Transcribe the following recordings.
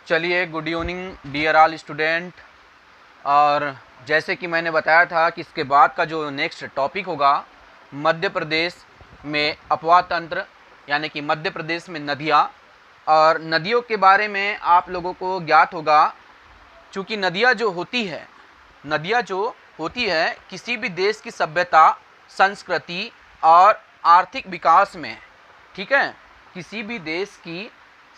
चलिए, good evening dear all student. और जैसे कि मैंने बताया था कि इसके बाद का जो नेक्स्ट टॉपिक होगा मध्य प्रदेश में अपवाह तंत्र, यानी कि मध्य प्रदेश में नदियाँ। और नदियों के बारे में आप लोगों को ज्ञात होगा, चूँकि नदियाँ जो होती है किसी भी देश की सभ्यता, संस्कृति और आर्थिक विकास में, ठीक है, किसी भी देश की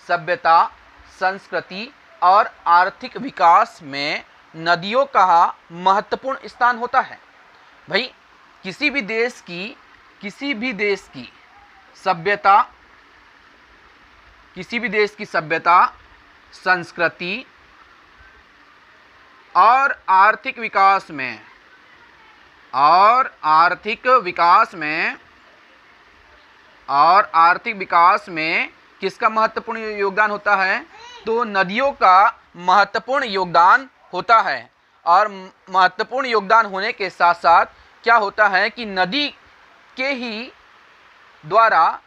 सभ्यता, संस्कृति और आर्थिक विकास में नदियों का महत्वपूर्ण स्थान होता है। भाई, किसी भी देश की सभ्यता, संस्कृति और आर्थिक विकास में किसका महत्वपूर्ण योगदान होता है? तो नदियों का महत्वपूर्ण योगदान होता है। और महत्वपूर्ण योगदान होने के साथ साथ क्या होता है कि नदी के ही द्वारा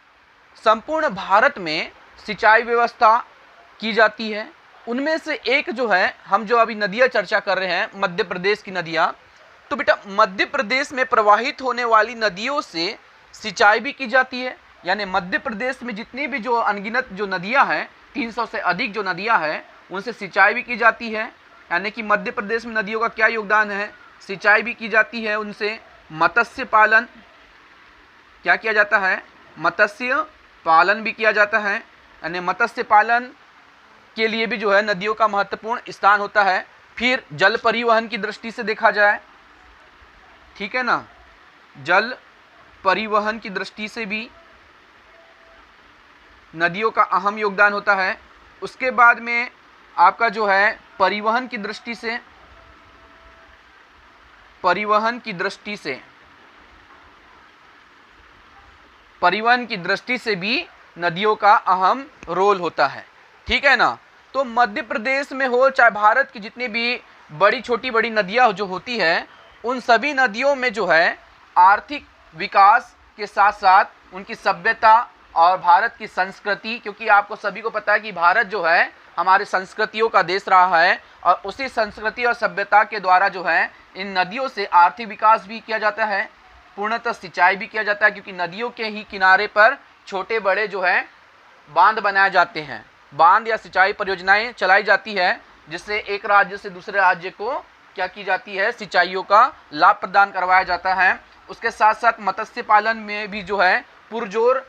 संपूर्ण भारत में सिंचाई व्यवस्था की जाती है। उनमें से एक जो है, हम जो अभी नदियाँ चर्चा कर रहे हैं, मध्य प्रदेश की नदियाँ, तो बेटा मध्य प्रदेश में प्रवाहित होने वाली नदियों से सिंचाई भी की जाती है। यानी मध्य प्रदेश में जितनी भी जो अनगिनत जो नदियां हैं, 300 से अधिक जो नदियां हैं, उनसे सिंचाई भी की जाती है। यानी कि मध्य प्रदेश में नदियों का क्या योगदान है? सिंचाई भी की जाती है उनसे। मत्स्य पालन क्या किया जाता है? मत्स्य पालन भी किया जाता है। यानी मत्स्य पालन के लिए भी जो है नदियों का महत्वपूर्ण स्थान होता है। फिर जल परिवहन की दृष्टि से देखा जाए, ठीक है ना, जल परिवहन की दृष्टि से भी नदियों का अहम योगदान होता है। उसके बाद में आपका जो है परिवहन की दृष्टि से भी नदियों का अहम रोल होता है, ठीक है ना। तो मध्य प्रदेश में हो चाहे भारत की जितनी भी बड़ी छोटी बड़ी नदियाँ जो होती है, उन सभी नदियों में जो है आर्थिक विकास के साथ साथ उनकी सभ्यता और भारत की संस्कृति, क्योंकि आपको सभी को पता है कि भारत जो है हमारे संस्कृतियों का देश रहा है, और उसी संस्कृति और सभ्यता के द्वारा जो है इन नदियों से आर्थिक विकास भी किया जाता है, पूर्णतः सिंचाई भी किया जाता है। क्योंकि नदियों के ही किनारे पर छोटे बड़े जो है बांध बनाए जाते हैं, बांध या सिंचाई परियोजनाएं चलाई जाती है, जिससे एक राज्य से दूसरे राज्य को क्या की जाती है, सिंचाइयों का लाभ प्रदान करवाया जाता है। उसके साथ साथ मत्स्य पालन में भी जो है पुरजोर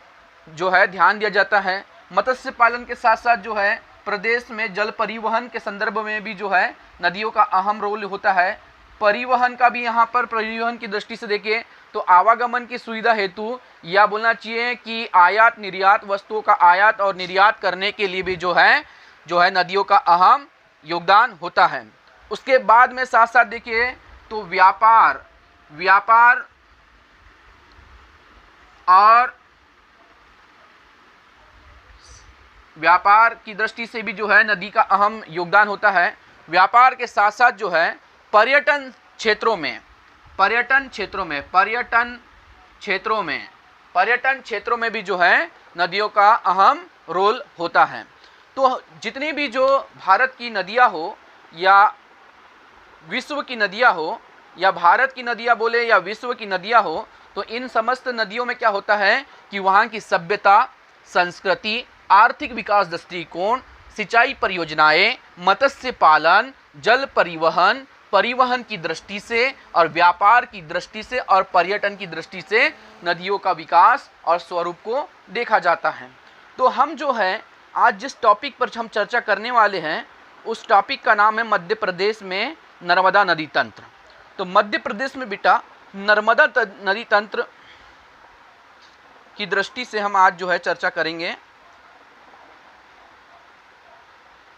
जो है ध्यान दिया जाता है। मत्स्य पालन के साथ साथ जो है प्रदेश में जल परिवहन के संदर्भ में भी जो है नदियों का अहम रोल होता है। परिवहन का भी यहाँ पर परिवहन की दृष्टि से देखें तो आवागमन की सुविधा हेतु, या बोलना चाहिए कि आयात निर्यात, वस्तुओं का आयात और निर्यात करने के लिए भी जो है नदियों का अहम योगदान होता है। उसके बाद में साथ साथ देखिए तो व्यापार की दृष्टि से भी जो है नदी का अहम योगदान होता है। व्यापार के साथ साथ जो है पर्यटन क्षेत्रों में भी जो है नदियों का अहम रोल होता है। तो जितनी भी जो भारत की नदियां हो या विश्व की नदियां हो, या भारत की नदियां बोले या विश्व की नदियां हो, तो इन समस्त नदियों में क्या होता है कि वहाँ की सभ्यता, संस्कृति, आर्थिक विकास दृष्टिकोण, सिंचाई परियोजनाएं, मत्स्य पालन, जल परिवहन की दृष्टि से और व्यापार की दृष्टि से और पर्यटन की दृष्टि से नदियों का विकास और स्वरूप को देखा जाता है। तो हम जो है आज जिस टॉपिक पर हम चर्चा करने वाले हैं, उस टॉपिक का नाम है मध्य प्रदेश में नर्मदा नदी तंत्र। तो मध्य प्रदेश में बेटा नर्मदा नदी तंत्र की दृष्टि से हम आज जो है चर्चा करेंगे।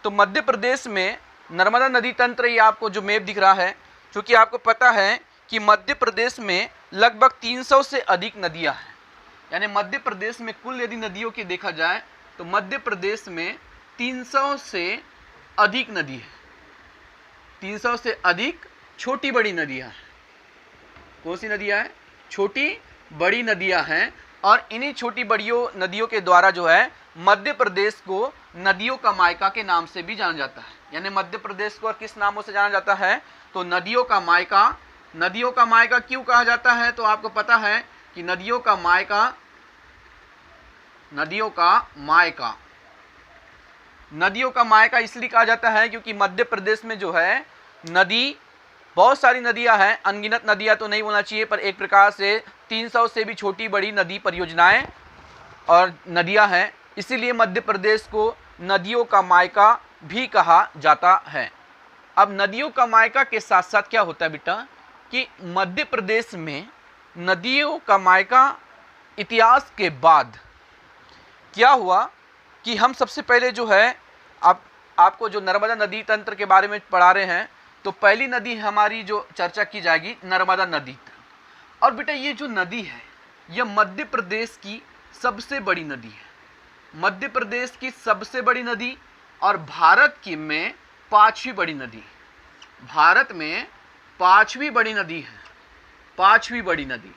तो मध्य प्रदेश में नर्मदा नदी तंत्र, ये आपको जो मैप दिख रहा है, क्योंकि आपको पता है कि मध्य प्रदेश में लगभग 300 से अधिक नदियां हैं। यानी मध्य प्रदेश में कुल यदि नदियों की देखा जाए तो मध्य प्रदेश में 300 से अधिक नदी है, 300 से अधिक छोटी बड़ी नदियां हैं। कौन सी नदियां हैं? छोटी बड़ी नदियां हैं। और इन्हीं छोटी बड़ी नदियों के द्वारा जो है मध्य प्रदेश को नदियों का मायका के नाम से भी जाना जाता है। यानी मध्य प्रदेश को किस नामों से जाना जाता है? तो नदियों का मायका। नदियों का मायका क्यों कहा जाता है? तो आपको पता है कि नदियों का मायका इसलिए कहा जाता है क्योंकि मध्य प्रदेश में जो है नदी, बहुत सारी नदियां हैं, अनगिनत नदियां तो नहीं बोलना चाहिए, पर एक प्रकार से 300 से भी छोटी बड़ी नदी परियोजनाएं और नदियां हैं, इसीलिए मध्य प्रदेश को नदियों का मायका भी कहा जाता है। अब नदियों का मायका के साथ साथ क्या होता है बेटा कि मध्य प्रदेश में नदियों का मायका इतिहास के बाद क्या हुआ कि हम सबसे पहले जो है आपको जो नर्मदा नदी तंत्र के बारे में पढ़ा रहे हैं, तो पहली नदी हमारी जो चर्चा की जाएगी नर्मदा नदी। और बेटा ये जो नदी है यह मध्य प्रदेश की सबसे बड़ी नदी है, मध्य प्रदेश की सबसे बड़ी नदी और भारत की में 5वीं बड़ी नदी, भारत में 5वीं बड़ी नदी है, 5वीं बड़ी नदी।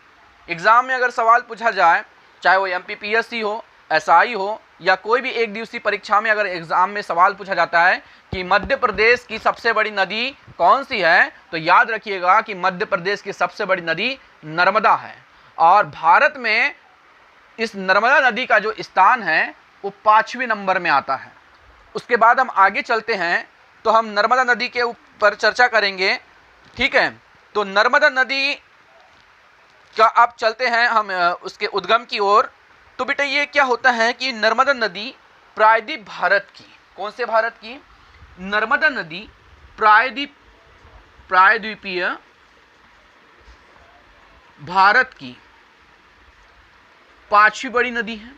एग्जाम में अगर सवाल पूछा जाए, चाहे वो MPPSC हो, SI हो या कोई भी एक दिवसीय परीक्षा में अगर एग्जाम में सवाल पूछा जाता है कि मध्य प्रदेश की सबसे बड़ी नदी कौन सी है, तो याद रखिएगा कि मध्य प्रदेश की सबसे बड़ी नदी नर्मदा है। और भारत में इस नर्मदा नदी का जो स्थान है वो 5वें नंबर में आता है। उसके बाद हम आगे चलते हैं तो हम नर्मदा नदी के ऊपर चर्चा करेंगे, ठीक है। तो नर्मदा नदी का अब चलते हैं हम उसके उद्गम की ओर। तो बेटा ये क्या होता है कि नर्मदा नदी प्रायद्वीप भारत की, कौन से भारत की? नर्मदा नदी प्रायद्वीपीय भारत की 5वीं बड़ी नदी है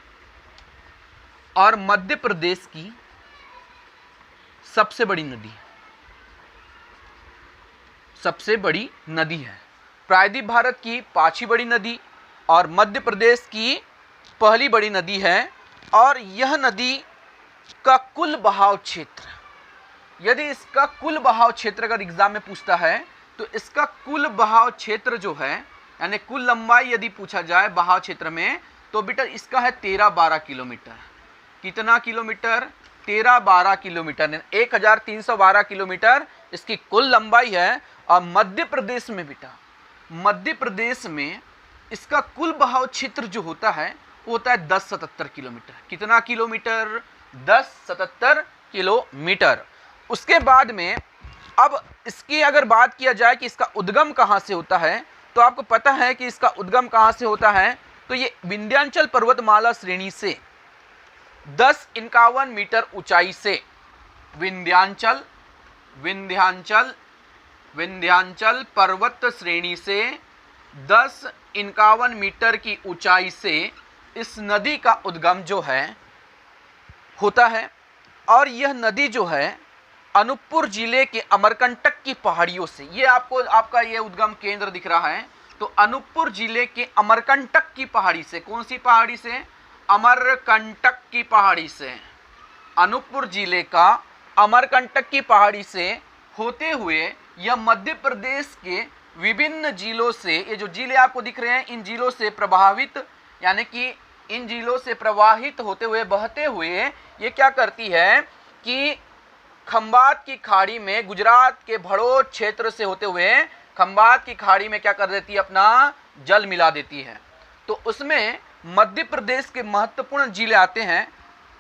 और मध्य प्रदेश की सबसे बड़ी नदी है, सबसे बड़ी नदी है। प्रायद्वीप भारत की 5वीं बड़ी नदी और मध्य प्रदेश की पहली बड़ी नदी है। और यह नदी का कुल बहाव क्षेत्र, यदि इसका कुल बहाव क्षेत्र अगर एग्जाम में पूछता है तो इसका कुल बहाव क्षेत्र जो है, यानी कुल लंबाई यदि पूछा जाए बहाव क्षेत्र में, तो बेटा इसका है 13-12 किलोमीटर। कितना किलोमीटर? 13-12 किलोमीटर, 1312 किलोमीटर इसकी कुल लंबाई है। और मध्य प्रदेश में बेटा, मध्य प्रदेश में इसका कुल बहाव क्षेत्र जो होता है वो होता है 1077 किलोमीटर। कितना किलोमीटर? 1077 किलोमीटर। उसके बाद में अब इसकी अगर बात किया जाए कि इसका उद्गम कहाँ से होता है, तो आपको पता है कि इसका उद्गम कहाँ से होता है। तो ये विंध्याचल पर्वतमाला श्रेणी से 1051 मीटर ऊंचाई से, विंध्याचल पर्वत श्रेणी से 1051 मीटर की ऊंचाई से इस नदी का उद्गम जो है होता है। और यह नदी जो है अनूपपुर जिले के अमरकंटक की पहाड़ियों से, ये आपको आपका ये उद्गम केंद्र दिख रहा है, तो अनूपपुर जिले के अमरकंटक की पहाड़ी से, कौन सी पहाड़ी से? अमरकंटक की पहाड़ी से, अनूपपुर जिले का अमरकंटक की पहाड़ी से होते हुए यह मध्य प्रदेश के विभिन्न जिलों से, ये जो जिले आपको दिख रहे हैं इन जिलों से प्रभावित, यानी कि इन जिलों से प्रवाहित होते हुए बहते हुए ये क्या करती है कि खंबात की खाड़ी में, गुजरात के भड़ोच क्षेत्र से होते हुए खंबात की खाड़ी में क्या कर देती है? अपना जल मिला देती है। तो उसमें मध्य प्रदेश के महत्वपूर्ण जिले आते हैं।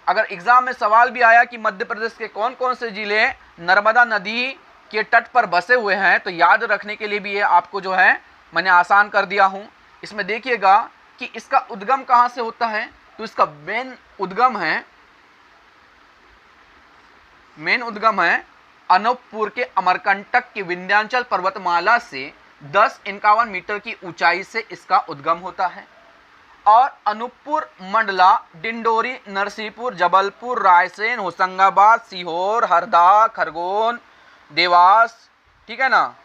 अगर एग्जाम में सवाल भी आया कि मध्य प्रदेश के कौन कौन से जिले नर्मदा नदी के तट पर बसे हुए हैं, तो याद रखने के लिए भी ये आपको जो है मैंने आसान कर दिया हूँ। इसमें देखिएगा कि इसका उद्गम कहाँ से होता है, तो इसका मेन उद्गम है अनूपपुर के अमरकंटक की विंध्याचल पर्वतमाला से 1051 मीटर की ऊंचाई से इसका उद्गम होता है। और अनूपपुर, मंडला, डिंडोरी, नरसिंहपुर, जबलपुर, रायसेन, होशंगाबाद, सीहोर, हरदा, खरगोन, देवास, ठीक है ना,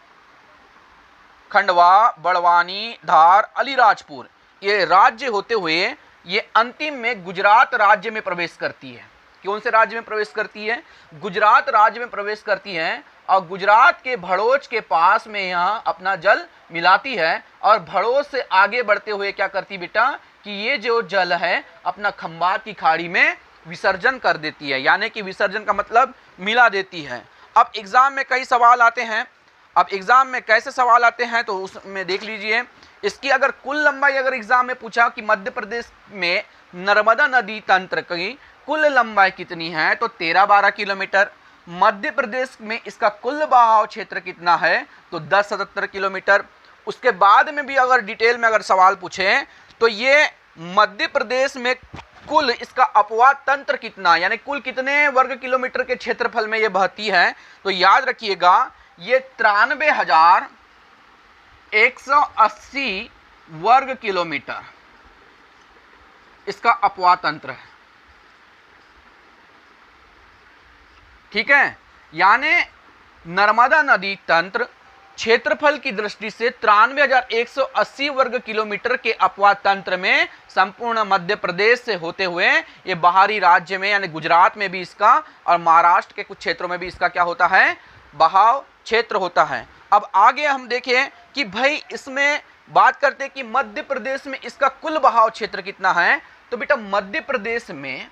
खंडवा, बड़वानी, धार, अलीराजपुर, ये राज्य होते हुए ये अंतिम में गुजरात राज्य में प्रवेश करती है। कौन से राज्य में प्रवेश करती है? गुजरात राज्य में प्रवेश करती है। और गुजरात के भड़ोच के पास में यहाँ अपना जल मिलाती है और भड़ोच से आगे बढ़ते हुए क्या करती बेटा कि ये जो जल है अपना खंबात की खाड़ी में विसर्जन कर देती है, यानी कि विसर्जन का मतलब मिला देती है। अब एग्जाम में कई सवाल आते हैं। अब एग्जाम में कैसे सवाल आते हैं तो उसमें देख लीजिए, इसकी अगर कुल लंबाई अगर एग्जाम में पूछा कि मध्य प्रदेश में नर्मदा नदी तंत्र की कुल लंबाई कितनी है तो 13-12 किलोमीटर। मध्य प्रदेश में इसका कुल बहाव क्षेत्र कितना है तो 1077 किलोमीटर। उसके बाद में भी अगर डिटेल में अगर सवाल पूछे तो ये मध्य प्रदेश में कुल इसका अपवाह तंत्र कितना, यानी कुल कितने वर्ग किलोमीटर के क्षेत्रफल में ये बहती है तो याद रखिएगा ये 93,180 वर्ग किलोमीटर इसका अपवाह तंत्र है। ठीक है, यानी नर्मदा नदी तंत्र क्षेत्रफल की दृष्टि से 93,180 वर्ग किलोमीटर के अपवाह तंत्र में संपूर्ण मध्य प्रदेश से होते हुए ये बाहरी राज्य में यानी गुजरात में भी इसका और महाराष्ट्र के कुछ क्षेत्रों में भी इसका क्या होता है, बहाव क्षेत्र होता है। अब आगे हम देखें कि भाई इसमें बात करते हैं कि मध्य प्रदेश में इसका कुल बहाव क्षेत्र कितना है तो बेटा मध्य प्रदेश में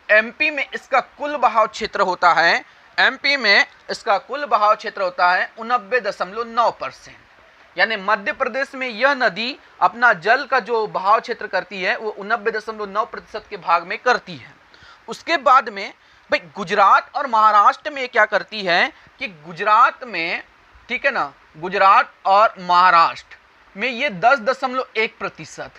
एमपी में इसका कुल बहाव क्षेत्र होता है, एमपी में इसका कुल बहाव क्षेत्र होता है 89.9%। यानी मध्य प्रदेश में यह नदी अपना जल का जो बहाव क्षेत्र करती है वो 89.9% के भाग में करती है। उसके बाद में भाई गुजरात और महाराष्ट्र में क्या करती है कि गुजरात में, ठीक है ना, गुजरात और महाराष्ट्र में ये 10.1%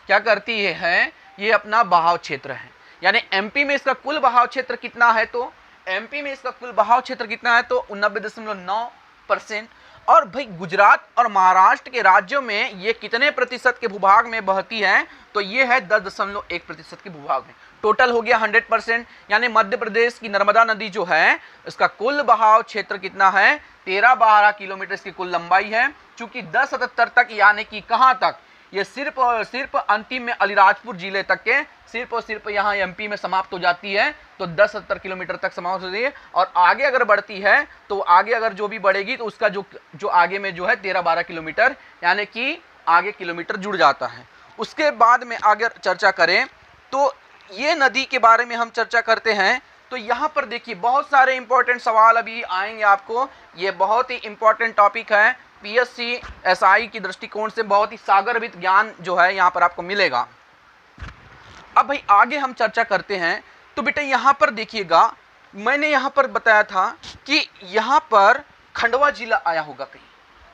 क्या करती है, ये अपना बहाव क्षेत्र है। यानी एमपी में इसका कुल बहाव क्षेत्र कितना है तो एमपी में इसका कुल बहाव क्षेत्र कितना है तो 90.9%। और भाई गुजरात और महाराष्ट्र के राज्यों में ये कितने प्रतिशत के भूभाग में बहती है तो ये है 10.1% के भूभाग में। टोटल हो गया 100%। यानी मध्य प्रदेश की नर्मदा नदी जो है इसका कुल बहाव क्षेत्र कितना है 13-12 किलोमीटर इसकी कुल लंबाई है। चूंकि 1077 तक यानी कि कहाँ तक, ये सिर्फ और सिर्फ अंतिम में अलीराजपुर जिले तक के सिर्फ और सिर्फ यहाँ एमपी में समाप्त हो जाती है तो 1070 किलोमीटर तक समाप्त हो जाती है। और आगे अगर बढ़ती है तो आगे अगर जो भी बढ़ेगी तो उसका जो आगे में जो है 13-12 किलोमीटर यानी कि आगे किलोमीटर जुड़ जाता है। उसके बाद में अगर चर्चा करें तो ये नदी के बारे में हम चर्चा करते हैं तो यहाँ पर देखिए बहुत सारे इंपॉर्टेंट सवाल अभी आएंगे आपको। ये बहुत ही इंपॉर्टेंट टॉपिक है, पीएससी एसआई की दृष्टिकोण से बहुत ही सागरवित ज्ञान जो है यहाँ पर आपको मिलेगा। अब भाई आगे हम चर्चा करते हैं तो बेटा यहाँ पर देखिएगा, मैंने यहाँ पर बताया था कि यहाँ पर खंडवा जिला आया होगा, कहीं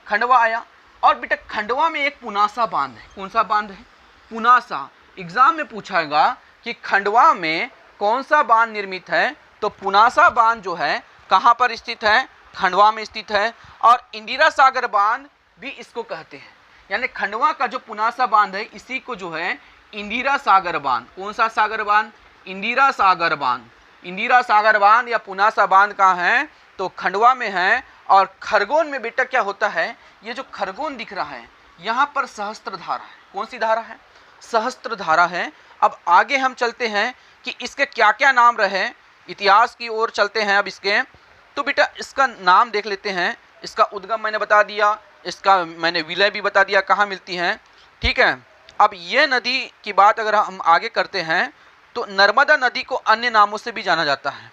खंडवा आया। और बेटा खंडवा में एक पुनासा बांध है। कौन सा बांध है? पुनासा। एग्जाम में पूछाएगा कि खंडवा में कौन सा बांध निर्मित है तो पुनासा बांध जो है कहाँ पर स्थित है, खंडवा में स्थित है। और इंदिरा सागर बांध भी इसको कहते हैं। यानी खंडवा का जो पुनासा बांध है इसी को जो है इंदिरा सागर बांध। कौन सा सागर बांध? इंदिरा सागर बांध। इंदिरा सागर बांध या पुनासा बांध कहाँ है तो खंडवा में है। और खरगोन में बेटा क्या होता है, ये जो खरगोन दिख रहा है यहाँ पर सहस्त्र धारा है। कौन सी धारा है? सहस्त्र धारा है। अब आगे हम चलते हैं कि इसके क्या क्या नाम रहे, इतिहास की ओर चलते हैं। अब इसके तो बेटा इसका नाम देख लेते हैं। इसका उद्गम मैंने बता दिया, इसका मैंने विलय भी बता दिया कहाँ मिलती हैं। ठीक है, अब ये नदी की बात अगर हम आगे करते हैं तो नर्मदा नदी को अन्य नामों से भी जाना जाता है।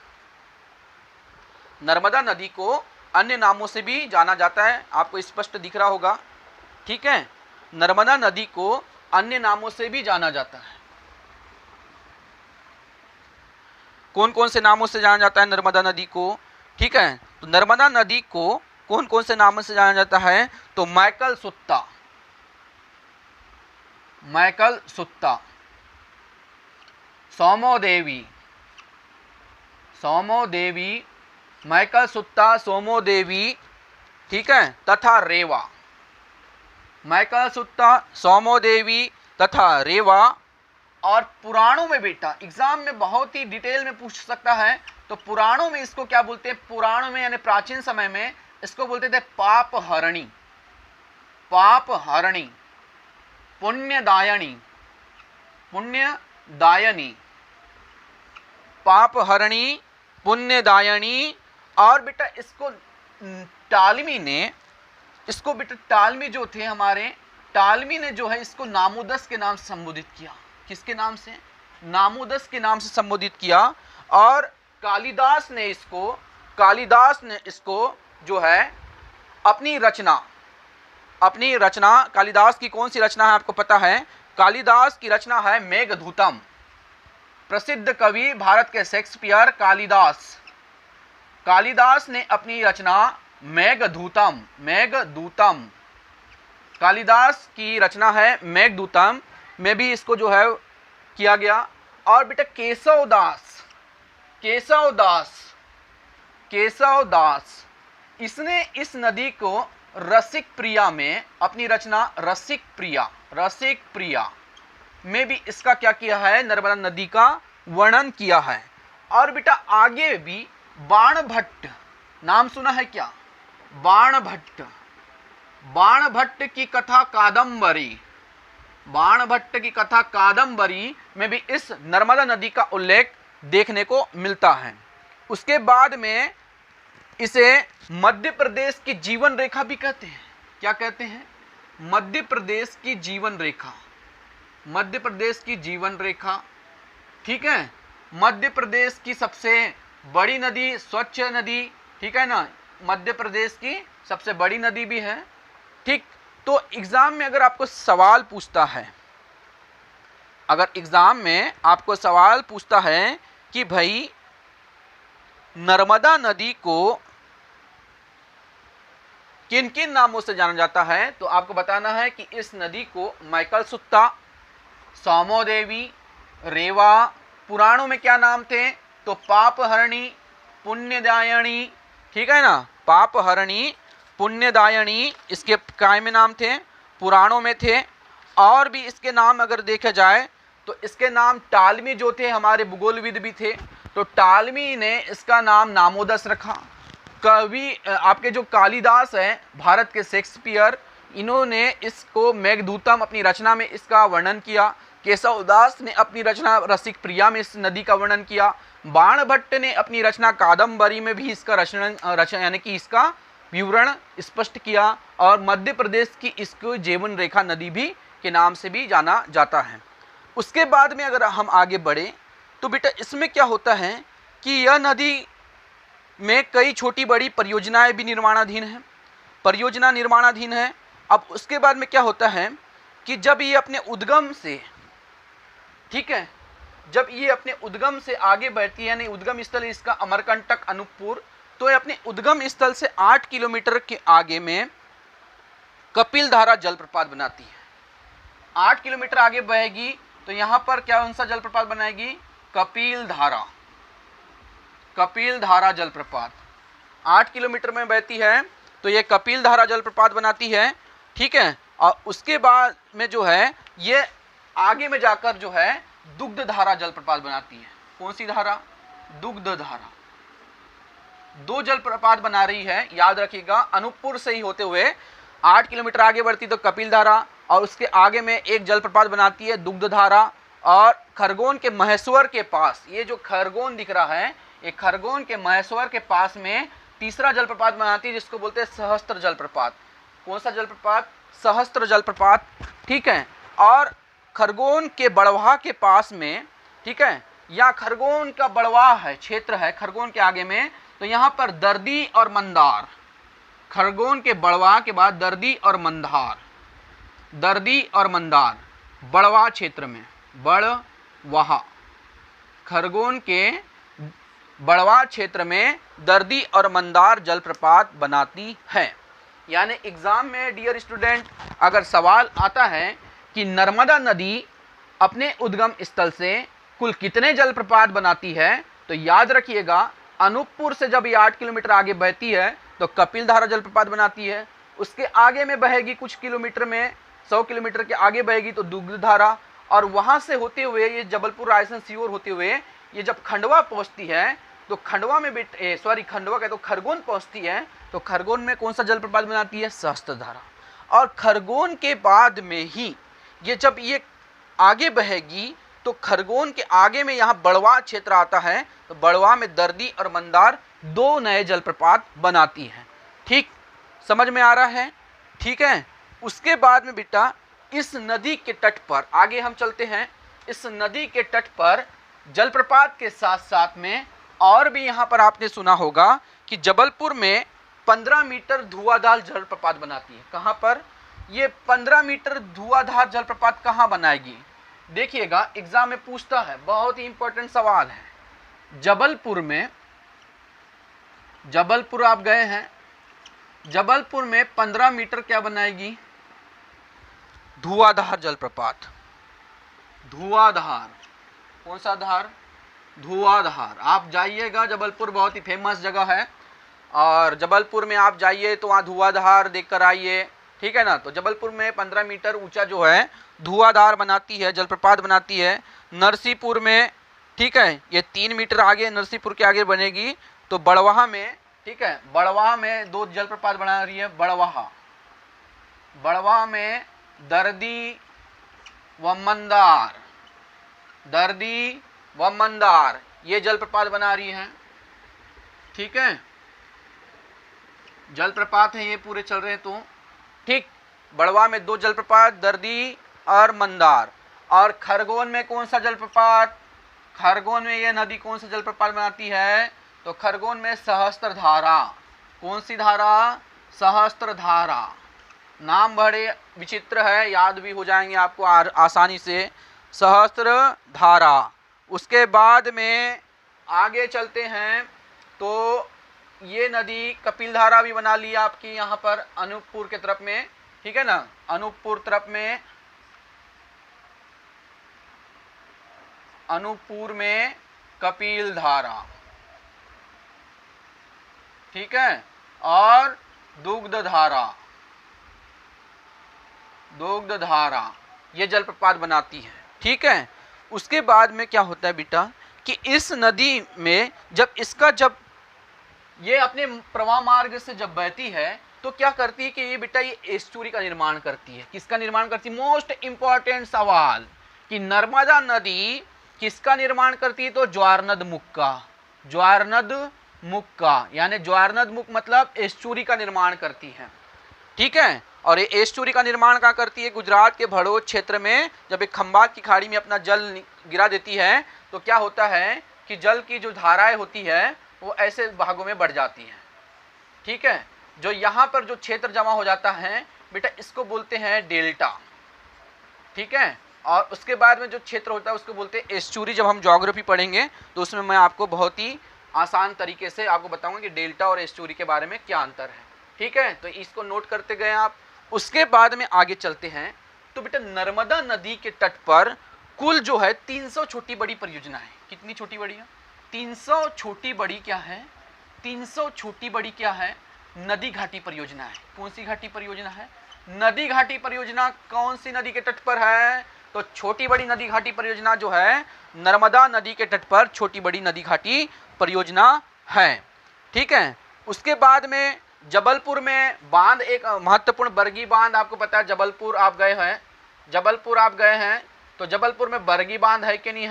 नर्मदा नदी को अन्य नामों से भी जाना जाता है, आपको स्पष्ट दिख रहा होगा। ठीक है, नर्मदा नदी को अन्य नामों से भी जाना जाता है। कौन कौन से नामों से जाना जाता है नर्मदा नदी को? ठीक है, तो नर्मदा नदी को कौन कौन से नामों से जाना जाता है तो मैकल सुत्ता, मैकल सुत्ता, सोमो देवी, सोमो देवी, मैकल सुत्ता, सोमो देवी, ठीक है, तथा रेवा। मैकल सुत्ता, सोमो देवी तथा रेवा। और पुराणों में बेटा एग्जाम में बहुत ही डिटेल में पूछ सकता है तो पुराणों में इसको क्या बोलते हैं? पुराणों में यानी प्राचीन समय में इसको बोलते थे पाप हरणी, पाप हरणी, पुण्यदायनी, पुण्यदायनी, पाप हरणी, पुण्यदायनी। और बेटा इसको टालमी ने, इसको बेटा टालमी जो थे हमारे, टालमी ने जो है इसको नामोदस के नाम से संबोधित किया। किसके नाम से? नामोदस के नाम से संबोधित किया। और कालिदास ने इसको जो है अपनी रचना कालिदास की कौन सी रचना है आपको पता है? कालिदास की रचना है मेघदूतम। प्रसिद्ध कवि भारत के शेक्सपियर कालिदास ने अपनी रचना मेघदूतम कालिदास की रचना है मेघदूतम में भी इसको जो है किया गया। और बेटा केशवदास इसने इस नदी को रसिक प्रिया में अपनी रचना रसिक प्रिया में भी इसका क्या किया है? नर्मदा नदी का वर्णन किया है। और बेटा आगे भी बाणभट्ट, नाम सुना है क्या? बाणभट्ट की कथा कादंबरी में भी इस नर्मदा नदी का उल्लेख देखने को मिलता है। उसके बाद में इसे मध्य प्रदेश की जीवन रेखा भी कहते हैं। क्या कहते हैं? मध्य प्रदेश की जीवन रेखा, ठीक है। मध्य प्रदेश की सबसे बड़ी नदी, स्वच्छ नदी, ठीक है ना, मध्य प्रदेश की सबसे बड़ी नदी भी है, ठीक। तो एग्जाम में अगर आपको सवाल पूछता है कि भाई नर्मदा नदी को किन किन नामों से जाना जाता है, तो आपको बताना है कि इस नदी को माइकल सुत्ता, सौमोदेवी, रेवा, पुराणों में क्या नाम थे? तो पापहरणी, पुण्यदायिनी, ठीक है ना, पापहरणी, पुण्यदायिनी इसके काय में नाम थे, पुराणों में थे। और भी इसके नाम अगर देखा जाए तो इसके नाम टालमी जो थे हमारे भूगोलविद भी थे, तो टालमी ने इसका नाम नामोदस रखा। कवि आपके जो कालिदास हैं भारत के शेक्सपियर, इन्होंने इसको मेघदूतम अपनी रचना में इसका वर्णन किया। केशवदास ने अपनी रचना रसिक प्रिया में इस नदी का वर्णन किया। बाणभट्ट ने अपनी रचना कादंबरी में भी इसका यानी कि इसका विवरण स्पष्ट किया। और मध्य प्रदेश की इसको जीवन रेखा नदी भी के नाम से भी जाना जाता है। उसके बाद में अगर हम आगे बढ़े तो बेटा इसमें क्या होता है कि यह नदी में कई छोटी बड़ी परियोजनाएं भी निर्माणाधीन है। अब उसके बाद में क्या होता है कि जब ये अपने उद्गम से, ठीक है, जब ये अपने उद्गम से आगे बढ़ती है, यानी उद्गम स्थल इसका अमरकंटक, अनूपपुर, तो ये अपने उद्गम स्थल से 8 किलोमीटर के आगे में कपिलधारा जलप्रपात बनाती है। 8 किलोमीटर आगे बहेगी तो यहाँ पर कौन सा जलप्रपात बनाएगी? कपिलधारा जलप्रपात 8 किलोमीटर में बहती है, तो ये कपिलधारा जलप्रपात बनाती है, ठीक है। और उसके बाद में जो है ये आगे में जाकर जो है दुग्धधारा जलप्रपात बनाती है। कौन सी धारा? दुग्धधारा। 2 जलप्रपात बना रही है, याद रखिएगा। अनूपपुर से ही होते हुए 8 किलोमीटर आगे बढ़ती तो कपिलधारा, और उसके आगे में एक जलप्रपात बनाती है दुग्धधारा। और खरगोन के महेश्वर के पास, ये जो खरगोन दिख रहा है, ये खरगोन के महेश्वर के पास में तीसरा जलप्रपात बनाती है, जिसको बोलते हैं सहस्त्र जलप्रपात। कौन सा जलप्रपात? सहस्त्र जलप्रपात, ठीक है। और खरगोन के बड़वाह के पास में, ठीक है, या खरगोन का बड़वाह है क्षेत्र है खरगोन के आगे में, तो यहाँ पर दर्दी और मंदार, खरगोन के बड़वाह के बाद दर्दी और मंदार बड़वाह क्षेत्र में, बड़वाह, खरगोन के बड़वाह क्षेत्र में दर्दी और मंदार जलप्रपात बनाती है। यानी एग्जाम में डियर स्टूडेंट अगर सवाल आता है कि नर्मदा नदी अपने उद्गम स्थल से कुल कितने जलप्रपात बनाती है, तो याद रखिएगा अनूपपुर से जब ये 8 किलोमीटर आगे बहती है तो कपिलधारा जलप्रपात बनाती है। उसके आगे में बहेगी कुछ किलोमीटर में, 100 किलोमीटर के आगे बहेगी तो दुग्धधारा। और वहाँ से होते हुए ये जबलपुर, रायसेन, सीहोर होते हुए ये जब खंडवा पहुँचती है तो खंडवा में खंडवा का तो खरगोन पहुँचती है, तो खरगोन में कौन सा जलप्रपात बनाती है? सहस्त्रधारा। और खरगोन के बाद में ही ये जब ये आगे बहेगी तो खरगोन के आगे में यहाँ बड़वाह क्षेत्र आता है, तो बड़वाह में दर्दी और मंदार 2 नए जलप्रपात बनाती हैं। ठीक समझ में आ रहा है? ठीक है। उसके बाद में बेटा इस नदी के तट पर आगे हम चलते हैं। इस नदी के तट पर जलप्रपात के साथ साथ में और भी यहाँ पर आपने सुना होगा कि जबलपुर में 15 मीटर धुआंधार जलप्रपात बनाती है। कहाँ पर? ये 15 मीटर धुआंधार जलप्रपात कहाँ बनाएगी? देखिएगा, एग्जाम में पूछता है, बहुत ही इंपॉर्टेंट सवाल है। जबलपुर आप गए हैं, जबलपुर में 15 मीटर क्या बनाएगी? धुआंधार जलप्रपात। धुआंधार, कौन सा धार? धुआंधार। आप जाइएगा, जबलपुर बहुत ही फेमस जगह है, और जबलपुर में आप जाइए तो वहाँ धुआंधार देख कर आइए, ठीक है ना। तो जबलपुर में 15 मीटर ऊंचा जो है धुआंधार बनाती है, जलप्रपात बनाती है। नरसीपुर में, ठीक है, ये 3 मीटर आगे नरसीपुर के आगे बनेगी। तो बड़वाहा में, ठीक है, बड़वाहा में 2 जलप्रपात बना रही है। बड़वाहा में दर्दी व मंदार ये जलप्रपात बना रही है, ठीक है। जलप्रपात है ये पूरे चल रहे हैं तो ठीक। बड़वा में 2 जलप्रपात, दर्दी और मंदार। और खरगोन में कौन सा जलप्रपात? खरगोन में ये नदी कौन सा जलप्रपात बनाती है? तो खरगोन में सहस्त्रधारा। कौन सी धारा? सहस्त्रधारा। नाम बड़े विचित्र है, याद भी हो जाएंगे आपको आसानी से, सहस्त्रधारा। उसके बाद में आगे चलते हैं तो ये नदी कपिलधारा भी बना ली आपकी यहाँ पर अनूपपुर के तरफ में, ठीक है ना। अनूपपुर में कपिलधारा, ठीक है। और दुग्धधारा ये जलप्रपात बनाती है, ठीक है। उसके बाद में क्या होता है बेटा कि इस नदी में जब ये अपने प्रवाह मार्ग से जब बहती है तो क्या करती है कि ये बेटा ये एस्चुरी का निर्माण करती है। किसका निर्माण करती है? मोस्ट इंपॉर्टेंट सवाल कि नर्मदा नदी किसका निर्माण करती है? तो ज्वारनद मुख का, यानी ज्वारनद मुख मतलब एस्चुरी का निर्माण करती है, ठीक है। और ये एस्चुरी का निर्माण कहाँ करती है? गुजरात के भड़ोच क्षेत्र में जब एक खंबात की खाड़ी में अपना जल गिरा देती है तो क्या होता है कि जल की जो धाराएं होती है वो ऐसे भागों में बढ़ जाती हैं, ठीक है। जो यहाँ पर जो क्षेत्र जमा हो जाता है बेटा इसको बोलते हैं डेल्टा, ठीक है। और उसके बाद में जो क्षेत्र होता है उसको बोलते हैं एस्चुरी। जब हम ज्योग्राफी पढ़ेंगे तो उसमें मैं आपको बहुत ही आसान तरीके से आपको बताऊंगा कि डेल्टा और एस्चुरी के बारे में क्या अंतर है, ठीक है। तो इसको नोट करते गए आप। उसके बाद में आगे चलते हैं तो बेटा नर्मदा नदी के तट पर कुल जो है 300 छोटी बड़ी परियोजना है। कितनी छोटी बड़ी है? 300 छोटी बड़ी क्या है? 300 छोटी बड़ी क्या है? नदी घाटी परियोजना है। कौन सी घाटी परियोजना है? नदी घाटी परियोजना। कौन सी नदी के तट पर है? तो छोटी बड़ी नदी घाटी परियोजना जो है नर्मदा नदी के तट पर छोटी बड़ी नदी घाटी परियोजना है, ठीक है। उसके बाद में जबलपुर में बांध, एक महत्वपूर्ण बरगी बांध, आपको पता है जबलपुर आप गए हैं तो जबलपुर में बरगी बांध है कि नहीं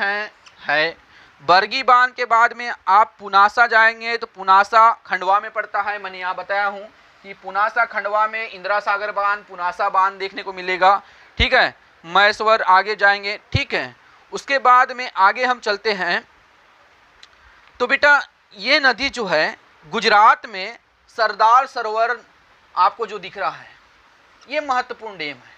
है। बरगी बांध के बाद में आप पुनासा जाएंगे तो पुनासा खंडवा में पड़ता है। मैंने यहाँ बताया हूँ कि पुनासा खंडवा में इंदिरा सागर बांध, पुनासा बांध देखने को मिलेगा, ठीक है। महेश्वर आगे जाएंगे, ठीक है। उसके बाद में आगे हम चलते हैं तो बेटा ये नदी जो है गुजरात में सरदार सरोवर आपको जो दिख रहा है ये महत्वपूर्ण डैम है।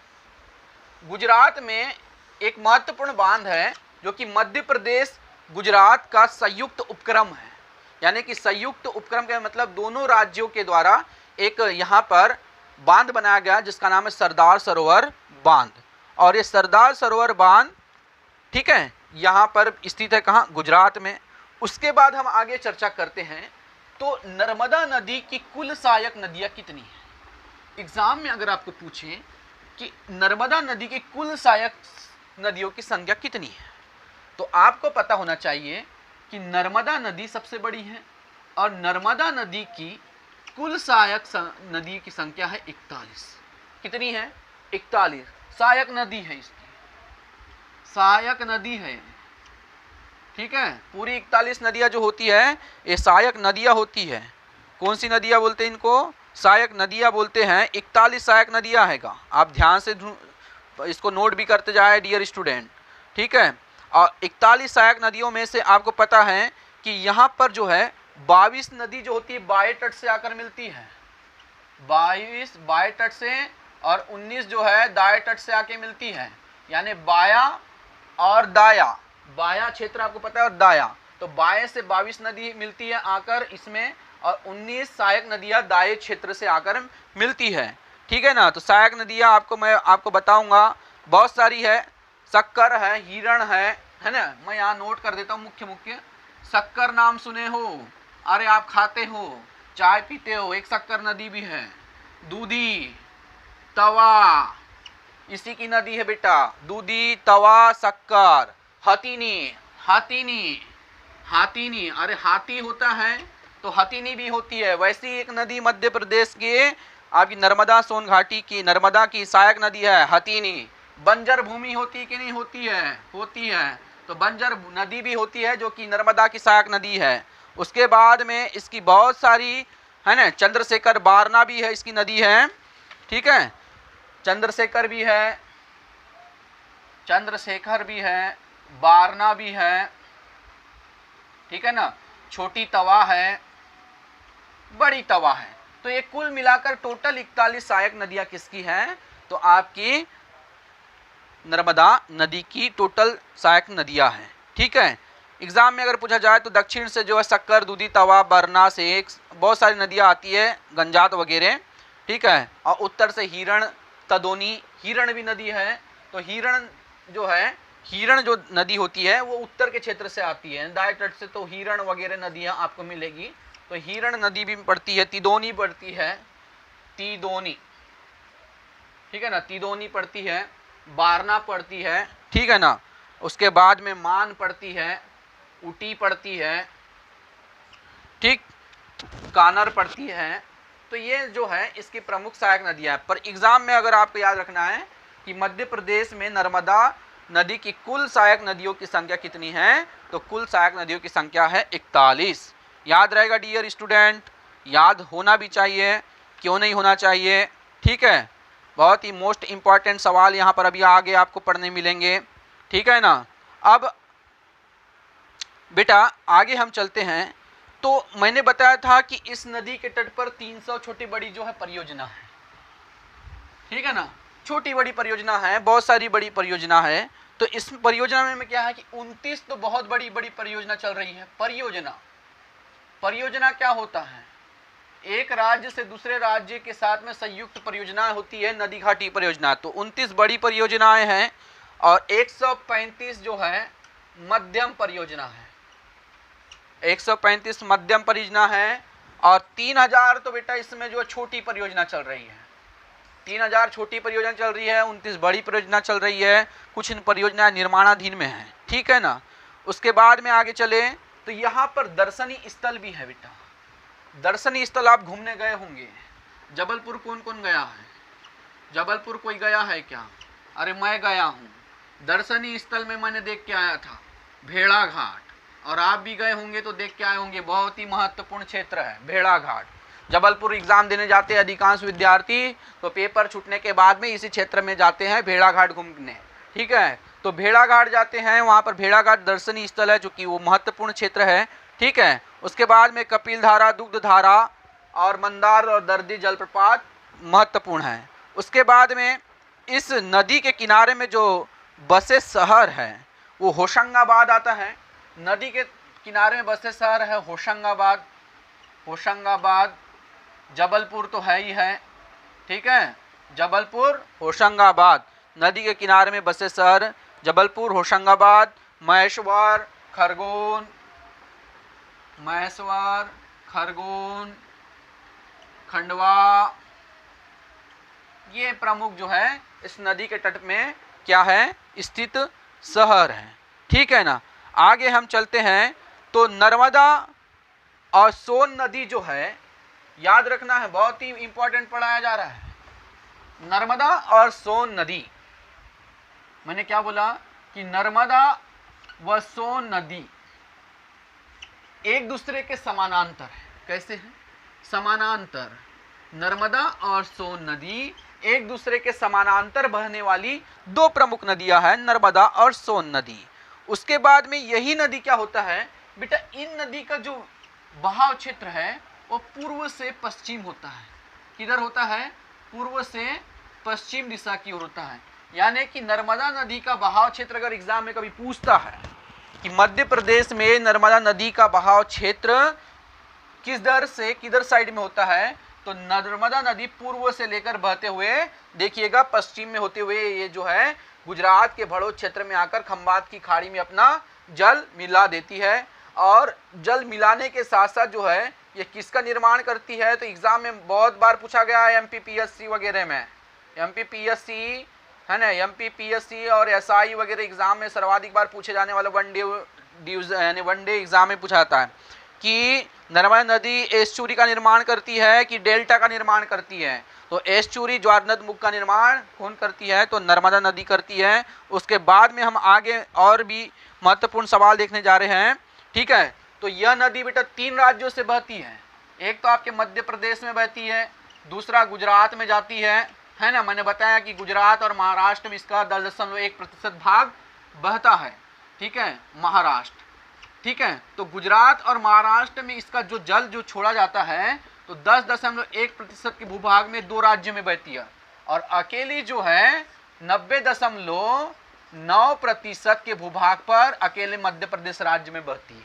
गुजरात में एक महत्वपूर्ण बांध है जो कि मध्य प्रदेश गुजरात का संयुक्त उपक्रम है। यानी कि संयुक्त उपक्रम का मतलब दोनों राज्यों के द्वारा एक यहाँ पर बांध बनाया गया जिसका नाम है सरदार सरोवर बांध। और ये सरदार सरोवर बांध, ठीक है, यहाँ पर स्थित है कहाँ? गुजरात में। उसके बाद हम आगे चर्चा करते हैं तो नर्मदा नदी की कुल सहायक नदियाँ कितनी हैं। एग्जाम में अगर आपको पूछें कि नर्मदा नदी की कुल सहायक नदियों की संख्या कितनी है तो आपको पता होना चाहिए कि नर्मदा नदी सबसे बड़ी है और नर्मदा नदी की कुल सहायक नदी की संख्या है 41। कितनी है? 41 सहायक नदी है, इसकी सहायक नदी है, ठीक है। पूरी 41 नदियाँ जो होती है ये सहायक नदियाँ होती है। कौन सी नदियाँ बोलते हैं इनको? सहायक नदियाँ बोलते हैं। 41 सहायक नदियाँ हैगा। आप ध्यान से इसको नोट भी करते जाए डियर स्टूडेंट, ठीक है। और 41 सहायक नदियों में से आपको पता है कि यहाँ पर जो है 22 नदी जो होती है बाएं तट से आकर मिलती है, 22 बाएं तट से और 19 जो है दाएं तट से आके मिलती है, यानी बाया और दाया, बाया क्षेत्र आपको पता है और दाया, तो बाएं से 22 नदी मिलती है आकर इसमें और 19 सहायक नदियां दाएं क्षेत्र से आकर मिलती है। ठीक है ना। तो सहायक नदियां मैं आपको बताऊंगा, बहुत सारी है। शक्कर है, हिरण है ना। मैं यहाँ नोट कर देता हूँ मुख्य मुख्य। शक्कर नाम सुने हो, अरे आप खाते हो, चाय पीते हो, एक शक्कर नदी भी है। दूधी, तवा, इसी की नदी है बेटा, दूधी, तवा, शक्कर। हथिनी, हाथीनी, हाथीनी, अरे हाथी होता है तो हथिनी भी होती है। वैसी एक नदी मध्य प्रदेश के आपकी नर्मदा सोन घाटी की, नर्मदा की सहायक नदी है हथिनी। बंजर भूमि होती कि नहीं होती है? होती है, तो बंजर नदी भी होती है जो कि नर्मदा की सहायक नदी है। उसके बाद में इसकी बहुत सारी है ना, चंद्रशेखर बारना भी है, इसकी नदी है। ठीक है, चंद्रशेखर भी है, चंद्रशेखर भी है, बारना भी है। ठीक है ना। छोटी तवा है, बड़ी तवा है। तो ये कुल मिलाकर टोटल 41 सहायक नदियां किसकी हैं? तो आपकी नर्मदा नदी की टोटल सहायक नदियां हैं। ठीक है। एग्जाम में अगर पूछा जाए तो दक्षिण से जो है शक्कर, दूधी, तवा, बरना से बहुत सारी नदियां आती है, गंजात वगैरह। ठीक है। और उत्तर से हिरण, तदोनी, हिरण भी नदी है। तो हिरण जो नदी होती है वो उत्तर के क्षेत्र से आती है, दाएं तट से तो हिरण वगैरह नदियां आपको मिलेगी। तो हिरण नदी भी पड़ती है, तिदोनी पड़ती है, तिदोनी। ठीक है ना, तिदोनी पड़ती है, बारना पड़ती है। ठीक है ना। उसके बाद में मान पड़ती है, उटी पड़ती है, ठीक, कानर पड़ती है। तो ये जो है इसकी प्रमुख सहायक नदियां हैं। पर एग्जाम में अगर आपको याद रखना है कि मध्य प्रदेश में नर्मदा नदी की कुल सहायक नदियों की संख्या कितनी है, तो कुल सहायक नदियों की संख्या है 41। याद रहेगा डियर स्टूडेंट, याद होना भी चाहिए, क्यों नहीं होना चाहिए। ठीक है, बहुत ही मोस्ट इंपॉर्टेंट सवाल यहाँ पर अभी आगे आपको पढ़ने मिलेंगे। ठीक है ना। अब बेटा आगे हम चलते हैं। तो मैंने बताया था कि इस नदी के तट पर 300 छोटी बड़ी जो है परियोजना है। ठीक है ना, छोटी बड़ी परियोजना है, बहुत सारी बड़ी परियोजना है। तो इस परियोजना में क्या है कि 29 तो बहुत बड़ी बड़ी परियोजना चल रही है। परियोजना क्या होता है? एक राज्य से दूसरे राज्य के साथ में संयुक्त परियोजनाएं होती है, नदी घाटी परियोजना। तो 29 बड़ी परियोजनाएं हैं और 135 जो है मध्यम परियोजना है। 135 मध्यम परियोजना है और 3000 तो बेटा इसमें जो छोटी परियोजना चल रही है। 3000 छोटी परियोजना चल रही है, 29 बड़ी परियोजना चल रही है। कुछ परियोजनाएं निर्माणाधीन में है। ठीक है ना। उसके बाद में आगे चले तो यहाँ पर दर्शनीय स्थल भी है बेटा। दर्शनीय स्थल आप घूमने गए होंगे। जबलपुर कौन कौन गया है? जबलपुर कोई गया है क्या? अरे मैं गया हूँ। दर्शनीय स्थल में मैंने देख के आया था भेड़ा घाट, और आप भी गए होंगे तो देख के आए होंगे। बहुत ही महत्वपूर्ण क्षेत्र है भेड़ा घाट। जबलपुर एग्जाम देने जाते हैं अधिकांश विद्यार्थी, तो पेपर छूटने के बाद में इसी क्षेत्र में जाते हैं भेड़ा घाट घूमने। ठीक है, तो भेड़ा घाट जाते हैं, वहाँ पर भेड़ा घाट दर्शनीय स्थल है, जो कि वो महत्वपूर्ण क्षेत्र है। ठीक है। उसके बाद में कपिल धारा, दुग्ध धारा और मंदार और दर्दी जलप्रपात महत्वपूर्ण है। उसके बाद में इस नदी के किनारे में जो बसे शहर है वो होशंगाबाद आता है। नदी के किनारे में बसे शहर है होशंगाबाद। होशंगाबाद, जबलपुर तो है ही है। ठीक है, जबलपुर, होशंगाबाद, नदी के किनारे में बसे शहर जबलपुर, होशंगाबाद, महेश्वर, खरगोन, खंडवा, ये प्रमुख जो है इस नदी के तट में क्या है, स्थित शहर है। ठीक है ना। आगे हम चलते हैं तो नर्मदा और सोन नदी जो है, याद रखना है, बहुत ही इंपॉर्टेंट पढ़ाया जा रहा है। नर्मदा और सोन नदी, मैंने क्या बोला कि नर्मदा व सोन नदी एक दूसरे के समानांतर है। कैसे है? समानांतर। नर्मदा और सोन नदी एक दूसरे के समानांतर बहने वाली दो प्रमुख नदियां हैं, नर्मदा और सोन नदी। उसके बाद में यही नदी क्या होता है बेटा, इन नदी का जो बहाव क्षेत्र है वो पूर्व से पश्चिम होता है। किधर होता है? पूर्व से पश्चिम दिशा की ओर होता है। यानी कि नर्मदा नदी का बहाव क्षेत्र अगर एग्जाम में कभी पूछता है कि मध्य प्रदेश में नर्मदा नदी का बहाव क्षेत्र किस दर से किधर साइड में होता है, तो नर्मदा नदी पूर्व से लेकर बहते हुए देखिएगा पश्चिम में होते हुए ये जो है गुजरात के भड़ोत क्षेत्र में आकर खंबात की खाड़ी में अपना जल मिला देती है। और जल मिलाने के साथ साथ जो है ये किसका निर्माण करती है, तो एग्जाम में बहुत बार पूछा गया है एमपीपीएससी वगैरह में, एमपीपीएससी है ना, एमपीपीएससी और एसआई वगैरह एग्जाम में सर्वाधिक बार पूछे जाने वाला वनडे एग्जाम में पूछा जाता है कि नर्मदा नदी एस्चुरी का निर्माण करती है कि डेल्टा का निर्माण करती है। तो एस्चुरी ज्वारनद मुख का निर्माण कौन करती है, तो नर्मदा नदी करती है। उसके बाद में हम आगे और भी महत्वपूर्ण सवाल देखने जा रहे हैं, ठीक है। तो यह नदी बेटा 3 राज्यों से बहती है। एक तो आपके मध्य प्रदेश में बहती है, दूसरा गुजरात में जाती है ना। मैंने बताया कि गुजरात और महाराष्ट्र में इसका 10.1% भाग बहता है, ठीक है, महाराष्ट्र, ठीक है। तो गुजरात और महाराष्ट्र में इसका जो जल जो छोड़ा जाता है तो 10.1% के भूभाग में 2 राज्य में बहती है, और अकेली जो है 90.9% के भूभाग पर अकेले मध्य प्रदेश राज्य में बहती है।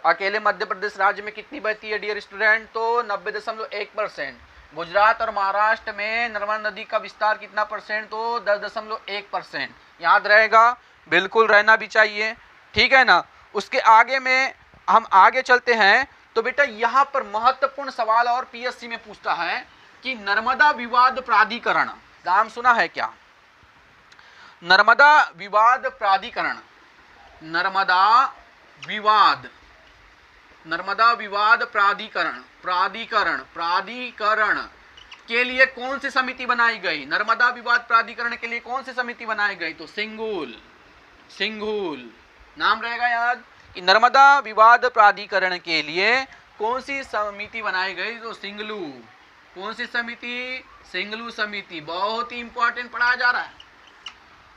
अकेले मध्य प्रदेश राज्य में कितनी बहती है डियर स्टूडेंट, तो 90.1%। गुजरात और महाराष्ट्र में नर्मदा नदी का विस्तार कितना परसेंट, तो 10.1%। याद रहेगा, बिल्कुल रहना भी चाहिए, ठीक है ना। उसके आगे में हम आगे चलते हैं तो बेटा यहाँ पर महत्वपूर्ण सवाल और पीएससी में पूछता है कि नर्मदा विवाद प्राधिकरण, नाम सुना है क्या? नर्मदा विवाद प्राधिकरण, नर्मदा विवाद प्राधिकरण के लिए कौन सी समिति बनाई गई? नर्मदा विवाद प्राधिकरण के लिए कौन सी समिति बनाई गई? तो सिंघुल नाम रहेगा याद कि नर्मदा विवाद प्राधिकरण के लिए कौन सी समिति बनाई गई? तो सिंगलू। कौन सी समिति? सिंगलू समिति। बहुत ही इंपॉर्टेंट पढ़ाया जा रहा है,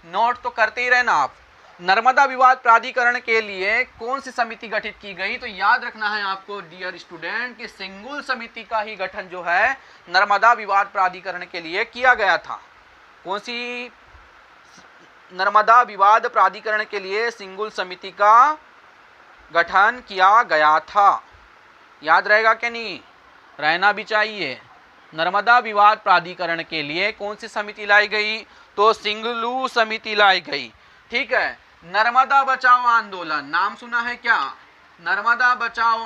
नोट तो करते ही रहना आप। नर्मदा विवाद प्राधिकरण के लिए कौन सी समिति गठित की गई? तो याद रखना है आपको डियर स्टूडेंट कि सिंगुल समिति का ही गठन जो है नर्मदा विवाद प्राधिकरण के लिए किया गया था। कौन सी? नर्मदा विवाद प्राधिकरण के लिए सिंगुल समिति का गठन किया गया था। याद रहेगा क्या? नहीं रहना भी चाहिए। नर्मदा विवाद प्राधिकरण के लिए कौन सी समिति लाई गई? तो सिंगलू समिति लाई गई, ठीक है। नर्मदा बचाओ आंदोलन, नाम सुना है क्या? नर्मदा बचाओ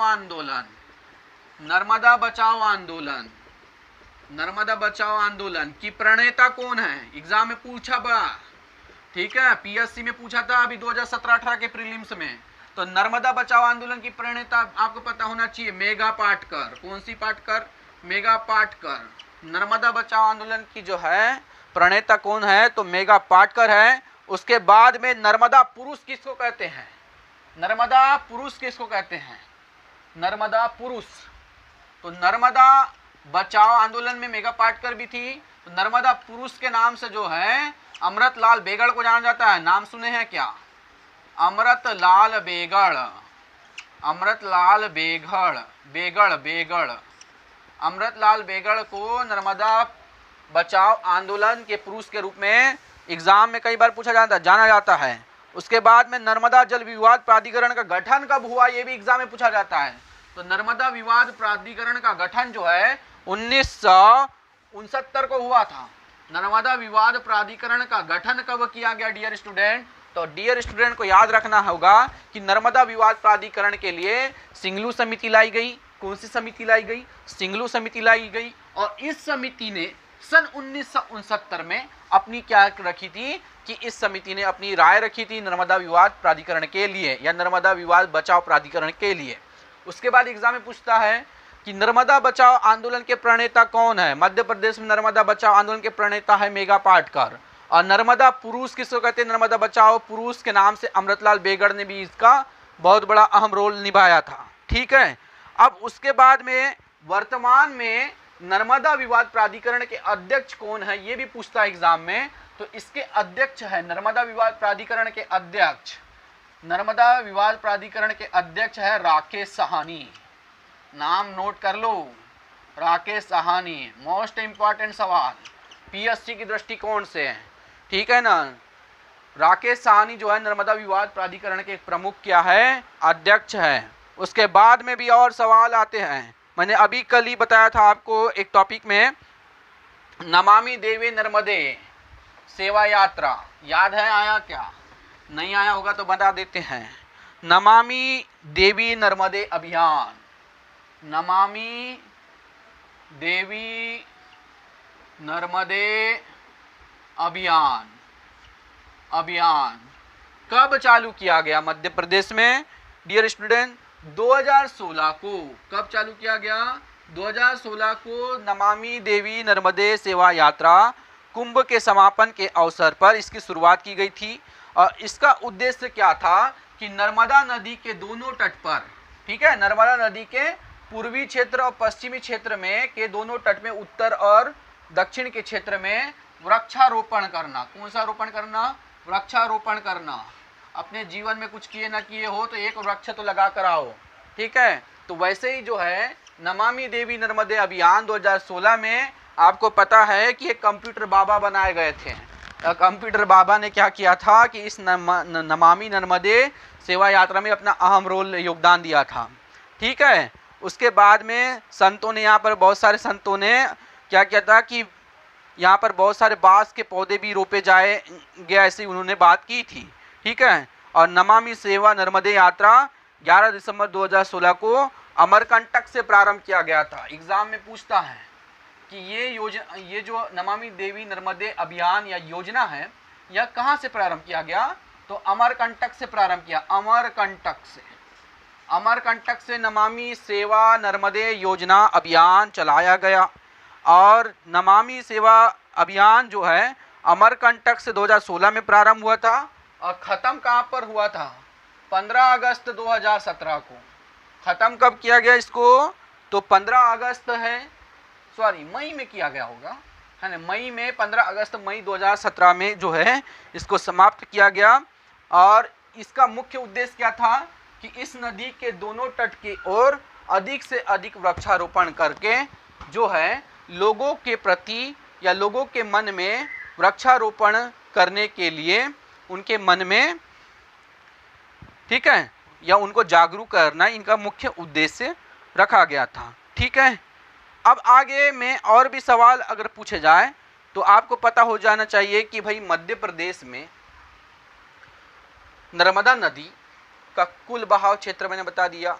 आंदोलन की प्रणेता कौन है? एग्जाम में पूछा बा, ठीक है, पीएससी में पूछा था अभी 2017-18 के प्रीलिम्स में। तो नर्मदा बचाओ आंदोलन की प्रणेता आपको पता होना चाहिए, मेघा पाटकर। कौन सी पाटकर? मेघा पाटकर। नर्मदा बचाओ आंदोलन की जो है प्रणेता कौन है? तो मेघा पाटकर है। उसके बाद में नर्मदा पुरुष किसको कहते हैं? नर्मदा पुरुष किसको कहते हैं? नर्मदा पुरुष। तो नर्मदा बचाओ आंदोलन में मेघा पाटकर भी थी। तो नर्मदा पुरुष के नाम से जो है अमृतलाल बेगड़ को जाना जाता है। नाम सुने हैं क्या? अमृतलाल बेगड़। अमृतलाल बेगड़ को नर्मदा बचाओ आंदोलन के पुरुष के रूप में एग्जाम में कई बार पूछा जाना जाता है। उसके बाद में नर्मदा जल विवाद प्राधिकरण का गठन कब हुआ, ये भी एग्जाम में पूछा जाता है। तो नर्मदा विवाद प्राधिकरण का गठन जो है 1969 को हुआ था। नर्मदा विवाद प्राधिकरण का गठन कब किया गया डियर स्टूडेंट? तो डियर स्टूडेंट को याद रखना होगा कि नर्मदा विवाद प्राधिकरण के लिए सिंगलू समिति लाई गई। कौन सी समिति लाई गई? सिंगलू समिति लाई गई। और इस समिति ने सन 1969 में अपनी क्या रखी थी कि इस समिति ने अपनी राय रखी थी नर्मदा विवाद प्राधिकरण के लिए या नर्मदा विवाद बचाओ प्राधिकरण के लिए। उसके बाद एग्जाम में पूछता है कि नर्मदा बचाओ आंदोलन के प्रणेता कौन है? मध्य प्रदेश में नर्मदा बचाओ आंदोलन के प्रणेता है मेघा पाटकर। और नर्मदा पुरुष किसको कहते हैं? नर्मदा बचाओ पुरुष के नाम से अमृतलाल बेगड़ ने भी इसका बहुत बड़ा अहम रोल निभाया था, ठीक है। अब उसके बाद में वर्तमान में नर्मदा विवाद प्राधिकरण के अध्यक्ष कौन है, ये भी पूछता है एग्जाम में। तो इसके अध्यक्ष है नर्मदा विवाद प्राधिकरण के अध्यक्ष नर्मदा विवाद प्राधिकरण के अध्यक्ष है राकेश साहनी, नाम नोट कर लो, राकेश साहनी। मोस्ट इंपॉर्टेंट सवाल पीएससी की दृष्टिकोण से है, ठीक है ना। राकेश साहनी जो है नर्मदा विवाद प्राधिकरण के प्रमुख क्या है, अध्यक्ष है। उसके बाद में भी और सवाल आते हैं। मैंने अभी कल ही बताया था आपको एक टॉपिक में, नमामि देवी नर्मदे सेवा यात्रा, याद है, आया क्या? नहीं आया होगा तो बता देते हैं। नमामि देवी नर्मदे अभियान, नमामि देवी नर्मदे अभियान कब चालू किया गया मध्य प्रदेश में? डियर स्टूडेंट 2016 को। कब चालू किया गया? 2016 को नमामि देवी नर्मदे सेवा यात्रा कुंभ के समापन के अवसर पर इसकी शुरुआत की गई थी। और इसका उद्देश्य क्या था कि नर्मदा नदी के दोनों तट पर, ठीक है, नर्मदा नदी के पूर्वी क्षेत्र और पश्चिमी क्षेत्र में के दोनों तट में, उत्तर और दक्षिण के क्षेत्र में वृक्षारोपण करना। कौन सा रोपण करना? वृक्षारोपण करना। अपने जीवन में कुछ किए ना किए हो तो एक वृक्ष तो लगा कर आओ, ठीक है। तो वैसे ही जो है नमामि देवी नर्मदे अभियान 2016 में आपको पता है कि एक कंप्यूटर बाबा बनाए गए थे। कंप्यूटर बाबा ने क्या किया था कि इस नमामि नर्मदे सेवा यात्रा में अपना अहम रोल योगदान दिया था, ठीक है। उसके बाद में संतों ने, यहाँ पर बहुत सारे संतों ने क्या किया था कि यहाँ पर बहुत सारे बांस के पौधे भी रोपे जाए गया, ऐसी उन्होंने बात की थी, ठीक है। और नमामि सेवा नर्मदे यात्रा 11 दिसंबर 2016 को अमरकंटक से प्रारंभ किया गया था। एग्जाम में पूछता है कि ये जो नमामि देवी नर्मदे अभियान या योजना है, यह कहाँ से प्रारंभ किया गया? तो अमरकंटक से प्रारंभ किया, अमरकंटक से नमामि सेवा नर्मदे योजना अभियान चलाया गया। और नमामि सेवा अभियान जो है अमरकंटक से 2016 में प्रारंभ हुआ था और ख़त्म कहाँ पर हुआ था? 15 अगस्त 2017 को। ख़त्म कब किया गया इसको? तो 15 अगस्त है, सॉरी मई में किया गया होगा, है ना, मई में, 15 अगस्त मई 2017 में जो है इसको समाप्त किया गया। और इसका मुख्य उद्देश्य क्या था कि इस नदी के दोनों तट की ओर अधिक से अधिक वृक्षारोपण करके जो है लोगों के प्रति या लोगों के मन में वृक्षारोपण करने के लिए उनके मन में, ठीक है, या उनको जागरूक करना इनका मुख्य उद्देश्य रखा गया था, ठीक है। अब आगे में और भी सवाल अगर पूछे जाए तो आपको पता हो जाना चाहिए कि भाई मध्य प्रदेश में नर्मदा नदी का कुल बहाव क्षेत्र मैंने बता दिया।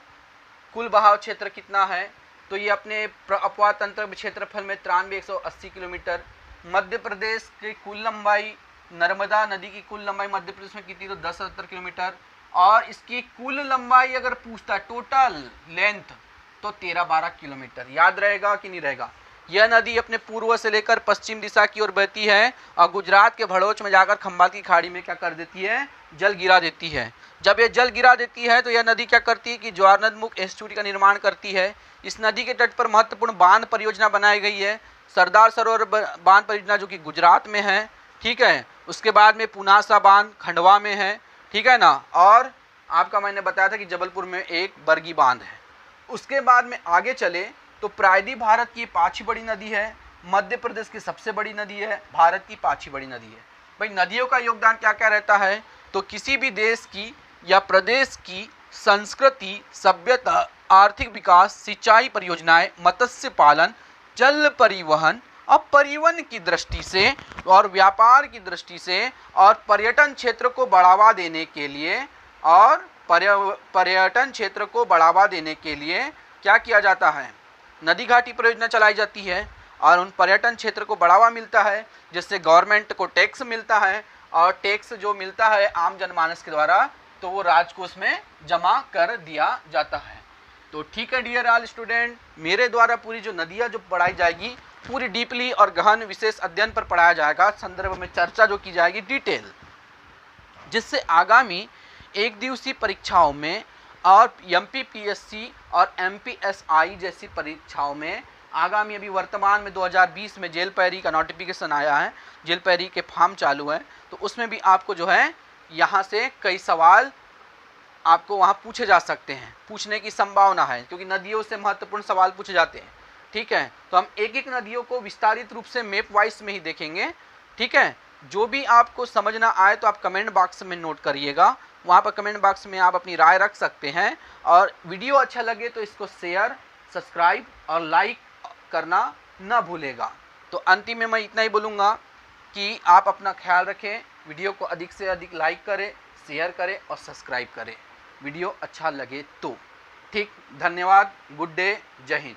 कुल बहाव क्षेत्र कितना है? तो ये अपने अपवाह तंत्र क्षेत्रफल में 93,180 किलोमीटर। मध्य प्रदेश की कुल लंबाई, नर्मदा नदी की कुल लंबाई मध्य प्रदेश में कितनी? तो 10,70 किलोमीटर। और इसकी कुल लंबाई अगर पूछता है टोटल लेंथ तो 13-12 किलोमीटर। याद रहेगा कि नहीं रहेगा? यह नदी अपने पूर्व से लेकर पश्चिम दिशा की ओर बहती है और गुजरात के भड़ोच में जाकर खंबात की खाड़ी में क्या कर देती है? जल गिरा देती है। जब ये जल गिरा देती है तो यह नदी क्या करती है कि ज्वारनदमुख एस्चुरी का निर्माण करती है। इस नदी के तट पर महत्वपूर्ण बांध परियोजना बनाई गई है, सरदार सरोवर बांध परियोजना जो कि गुजरात में है, ठीक है। उसके बाद में पुनासा बांध खंडवा में है, ठीक है ना। और आपका मैंने बताया था कि जबलपुर में एक बरगी बांध है। उसके बाद में आगे चले तो प्रायदी भारत की 5वीं बड़ी नदी है, मध्य प्रदेश की सबसे बड़ी नदी है, भारत की 5वीं बड़ी नदी है। भाई नदियों का योगदान क्या क्या रहता है? तो किसी भी देश की या प्रदेश की संस्कृति, सभ्यता, आर्थिक विकास, सिंचाई परियोजनाएं, मत्स्य पालन, जल परिवहन और परिवहन की दृष्टि से और व्यापार की दृष्टि से और पर्यटन क्षेत्र को बढ़ावा देने के लिए और पर्यटन क्षेत्र को बढ़ावा देने के लिए क्या किया जाता है? नदी घाटी परियोजना चलाई जाती है और उन पर्यटन क्षेत्र को बढ़ावा मिलता है, जिससे गवर्नमेंट को टैक्स मिलता है और टैक्स जो मिलता है आम जनमानस के द्वारा तो वो राजकोष में जमा कर दिया जाता है। तो ठीक है डियर ऑल स्टूडेंट, मेरे द्वारा पूरी जो नदियाँ जो पढ़ाई जाएगी पूरी डीपली और गहन विशेष अध्ययन पर पढ़ाया जाएगा, संदर्भ में चर्चा जो की जाएगी डिटेल, जिससे आगामी एक दिवसीय परीक्षाओं में और MPPSC और MPSI जैसी परीक्षाओं में आगामी अभी वर्तमान में 2020 में जेल पैरी का नोटिफिकेशन आया है, जेल पैरी के फॉर्म चालू हैं, तो उसमें भी आपको जो है यहाँ से कई सवाल आपको वहाँ पूछे जा सकते हैं, पूछने की संभावना है, क्योंकि नदियों से महत्वपूर्ण सवाल पूछे जाते हैं। ठीक है, तो हम एक एक नदियों को विस्तारित रूप से मैप वाइज में ही देखेंगे। ठीक है, जो भी आपको समझना आए तो आप कमेंट बॉक्स में नोट करिएगा, वहाँ पर कमेंट बॉक्स में आप अपनी राय रख सकते हैं। और वीडियो अच्छा लगे तो इसको शेयर, सब्सक्राइब और लाइक करना न भूलेगा। तो अंतिम में मैं इतना ही बोलूँगा कि आप अपना ख्याल रखें, वीडियो को अधिक से अधिक लाइक करें, शेयर करें और सब्सक्राइब करें वीडियो अच्छा लगे तो। ठीक, धन्यवाद, गुड डे, जय हिंद।